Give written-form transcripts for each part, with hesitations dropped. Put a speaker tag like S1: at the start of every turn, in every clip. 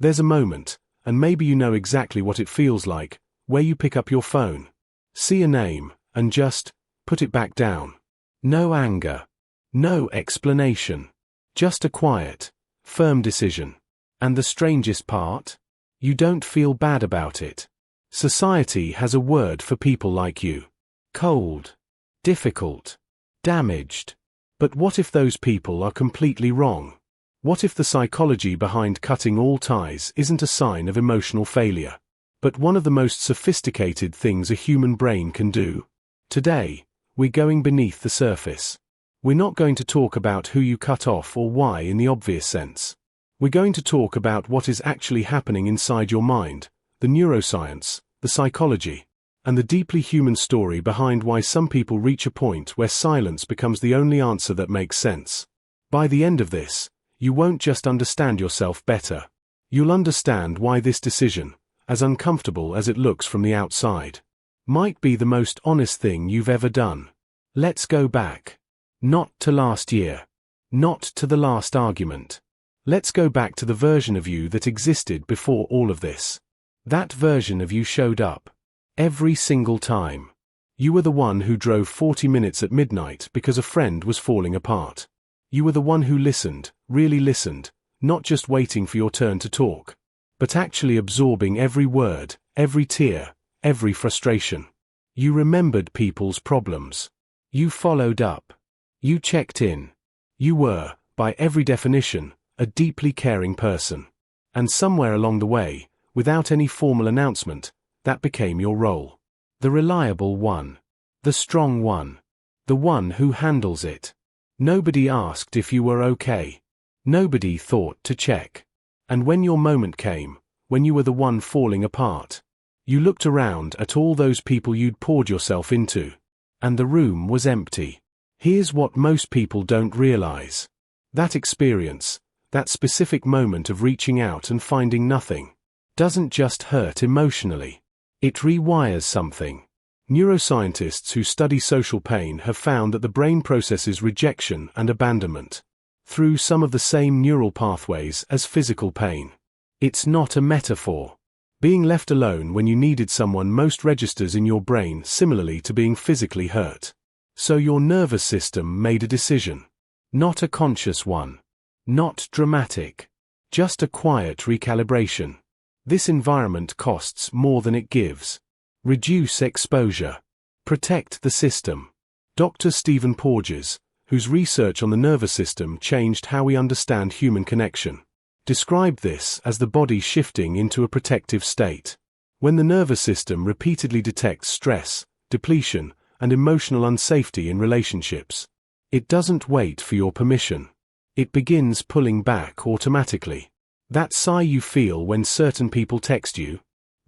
S1: There's a moment, and maybe you know exactly what it feels like, where you pick up your phone, see a name, and just put it back down. No anger. No explanation. Just a quiet, firm decision. And the strangest part? You don't feel bad about it. Society has a word for people like you. Cold. Difficult. Damaged. But what if those people are completely wrong? What if the psychology behind cutting all ties isn't a sign of emotional failure, but one of the most sophisticated things a human brain can do? Today, we're going beneath the surface. We're not going to talk about who you cut off or why in the obvious sense. We're going to talk about what is actually happening inside your mind, the neuroscience, the psychology, and the deeply human story behind why some people reach a point where silence becomes the only answer that makes sense. By the end of this, you won't just understand yourself better. You'll understand why this decision, as uncomfortable as it looks from the outside, might be the most honest thing you've ever done. Let's go back. Not to last year. Not to the last argument. Let's go back to the version of you that existed before all of this. That version of you showed up. Every single time. You were the one who drove 40 minutes at midnight because a friend was falling apart. You were the one who listened, really listened, not just waiting for your turn to talk, but actually absorbing every word, every tear, every frustration. You remembered people's problems. You followed up. You checked in. You were, by every definition, a deeply caring person. And somewhere along the way, without any formal announcement, that became your role. The reliable one. The strong one. The one who handles it. Nobody asked if you were okay. Nobody thought to check. And when your moment came, when you were the one falling apart, you looked around at all those people you'd poured yourself into. And the room was empty. Here's what most people don't realize. That experience, that specific moment of reaching out and finding nothing, doesn't just hurt emotionally. It rewires something. Neuroscientists who study social pain have found that the brain processes rejection and abandonment through some of the same neural pathways as physical pain. It's not a metaphor. Being left alone when you needed someone most registers in your brain similarly to being physically hurt. So your nervous system made a decision. Not a conscious one. Not dramatic. Just a quiet recalibration. This environment costs more than it gives. Reduce exposure. Protect the system. Dr. Stephen Porges, whose research on the nervous system changed how we understand human connection, described this as the body shifting into a protective state. When the nervous system repeatedly detects stress, depletion, and emotional unsafety in relationships, it doesn't wait for your permission. It begins pulling back automatically. That sigh you feel when certain people text you,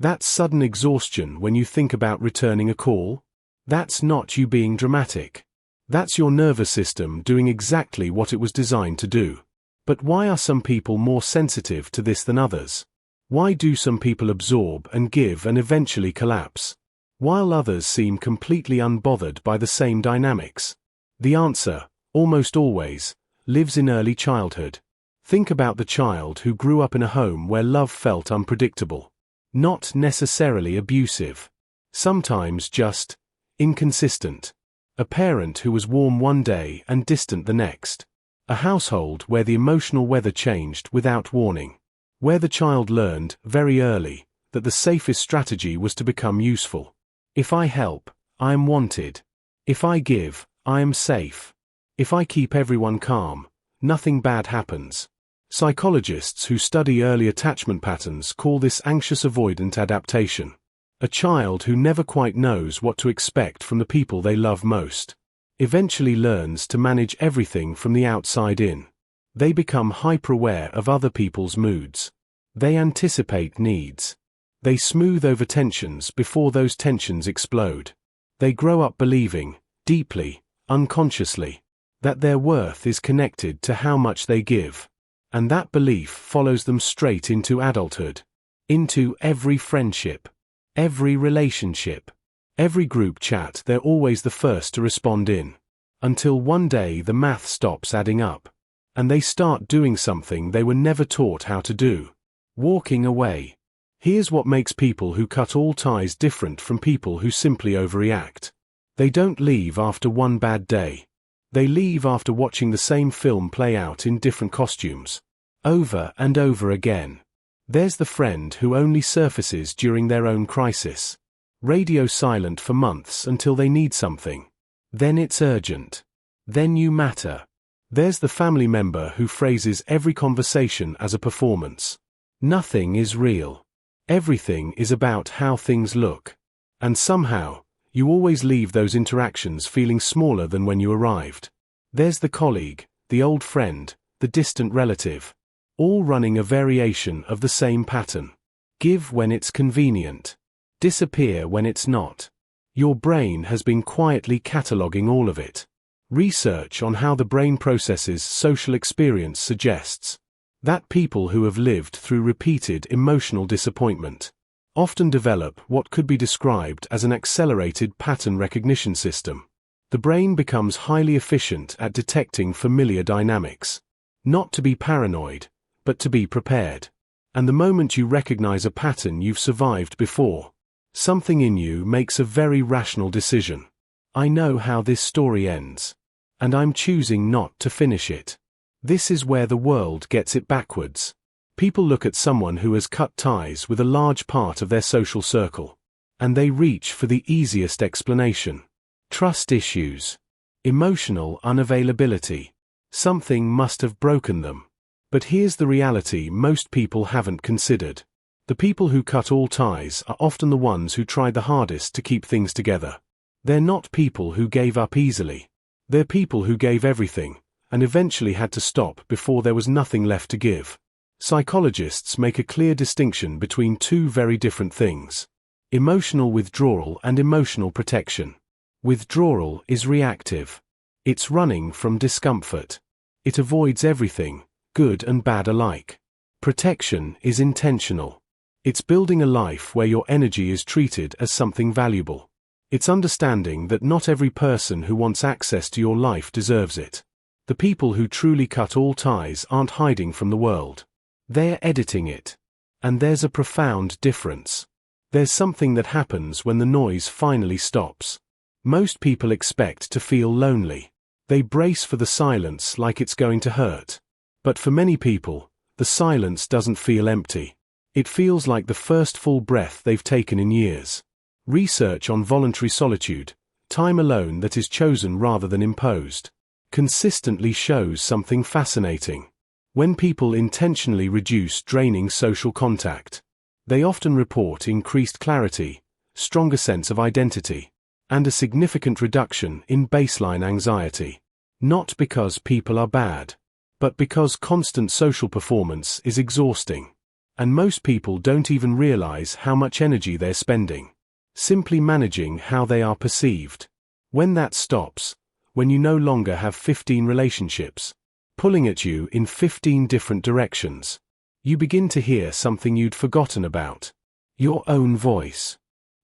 S1: that sudden exhaustion when you think about returning a call, that's not you being dramatic. That's your nervous system doing exactly what it was designed to do. But why are some people more sensitive to this than others? Why do some people absorb and give and eventually collapse, while others seem completely unbothered by the same dynamics? The answer, almost always, lives in early childhood. Think about the child who grew up in a home where love felt unpredictable. Not necessarily abusive. Sometimes just inconsistent. A parent who was warm one day and distant the next. A household where the emotional weather changed without warning. Where the child learned, very early, that the safest strategy was to become useful. If I help, I am wanted. If I give, I am safe. If I keep everyone calm, nothing bad happens. Psychologists who study early attachment patterns call this anxious avoidant adaptation. A child who never quite knows what to expect from the people they love most eventually learns to manage everything from the outside in. They become hyper-aware of other people's moods. They anticipate needs. They smooth over tensions before those tensions explode. They grow up believing, deeply, unconsciously, that their worth is connected to how much they give. And that belief follows them straight into adulthood. Into every friendship. Every relationship. Every group chat they're always the first to respond in. Until one day the math stops adding up. And they start doing something they were never taught how to do. Walking away. Here's what makes people who cut all ties different from people who simply overreact. They don't leave after one bad day. They leave after watching the same film play out in different costumes, over and over again. There's the friend who only surfaces during their own crisis. Radio silent for months until they need something. Then it's urgent. Then you matter. There's the family member who phrases every conversation as a performance. Nothing is real. Everything is about how things look. And somehow, you always leave those interactions feeling smaller than when you arrived. There's the colleague, the old friend, the distant relative, all running a variation of the same pattern. Give when it's convenient. Disappear when it's not. Your brain has been quietly cataloging all of it. Research on how the brain processes social experience suggests that people who have lived through repeated emotional disappointment often develop what could be described as an accelerated pattern recognition system. The brain becomes highly efficient at detecting familiar dynamics. Not to be paranoid, but to be prepared. And the moment you recognize a pattern you've survived before, something in you makes a very rational decision. I know how this story ends. And I'm choosing not to finish it. This is where the world gets it backwards. People look at someone who has cut ties with a large part of their social circle, and they reach for the easiest explanation. Trust issues. Emotional unavailability. Something must have broken them. But here's the reality most people haven't considered. The people who cut all ties are often the ones who tried the hardest to keep things together. They're not people who gave up easily. They're people who gave everything, and eventually had to stop before there was nothing left to give. Psychologists make a clear distinction between two very different things: emotional withdrawal and emotional protection. Withdrawal is reactive. It's running from discomfort. It avoids everything, good and bad alike. Protection is intentional. It's building a life where your energy is treated as something valuable. It's understanding that not every person who wants access to your life deserves it. The people who truly cut all ties aren't hiding from the world. They're editing it. And there's a profound difference. There's something that happens when the noise finally stops. Most people expect to feel lonely. They brace for the silence like it's going to hurt. But for many people, the silence doesn't feel empty. It feels like the first full breath they've taken in years. Research on voluntary solitude, time alone that is chosen rather than imposed, consistently shows something fascinating. When people intentionally reduce draining social contact, they often report increased clarity, stronger sense of identity, and a significant reduction in baseline anxiety. Not because people are bad, but because constant social performance is exhausting. And most people don't even realize how much energy they're spending simply managing how they are perceived. When that stops, when you no longer have 15 relationships pulling at you in 15 different directions, you begin to hear something you'd forgotten about. Your own voice.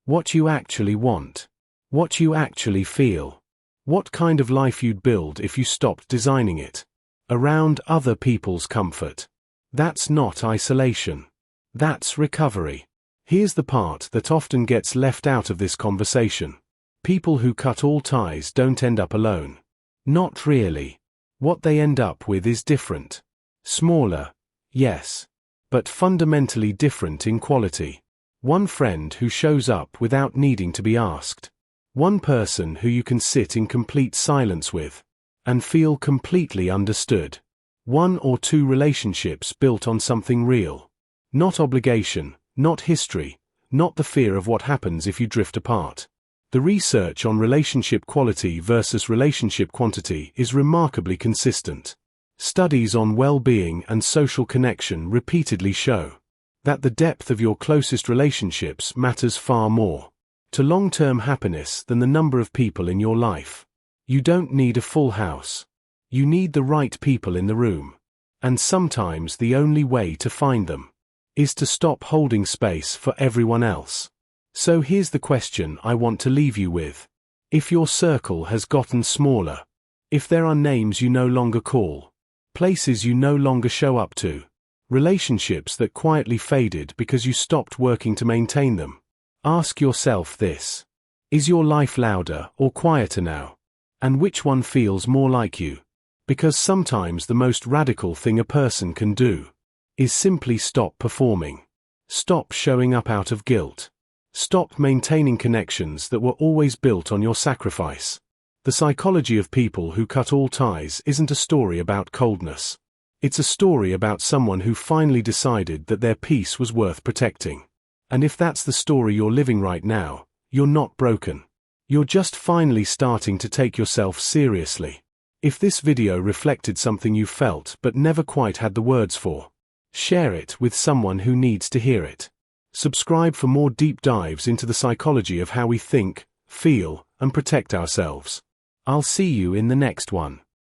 S1: What you actually want. What you actually feel. What kind of life you'd build if you stopped designing it around other people's comfort. That's not isolation. That's recovery. Here's the part that often gets left out of this conversation. People who cut all ties don't end up alone. Not really. What they end up with is different. Smaller, yes, but fundamentally different in quality. One friend who shows up without needing to be asked. One person who you can sit in complete silence with and feel completely understood. One or two relationships built on something real. Not obligation, not history, not the fear of what happens if you drift apart. The research on relationship quality versus relationship quantity is remarkably consistent. Studies on well-being and social connection repeatedly show that the depth of your closest relationships matters far more to long-term happiness than the number of people in your life. You don't need a full house. You need the right people in the room. And sometimes the only way to find them is to stop holding space for everyone else. So here's the question I want to leave you with. If your circle has gotten smaller, if there are names you no longer call, places you no longer show up to, Relationships that quietly faded because you stopped working to maintain them. Ask yourself this. Is your life louder or quieter now? And which one feels more like you? Because sometimes the most radical thing a person can do is simply stop performing. Stop showing up out of guilt. Stop maintaining connections that were always built on your sacrifice. The psychology of people who cut all ties isn't a story about coldness. It's a story about someone who finally decided that their peace was worth protecting. And if that's the story you're living right now, you're not broken. You're just finally starting to take yourself seriously. If this video reflected something you felt but never quite had the words for, share it with someone who needs to hear it. Subscribe for more deep dives into the psychology of how we think, feel, and protect ourselves. I'll see you in the next one.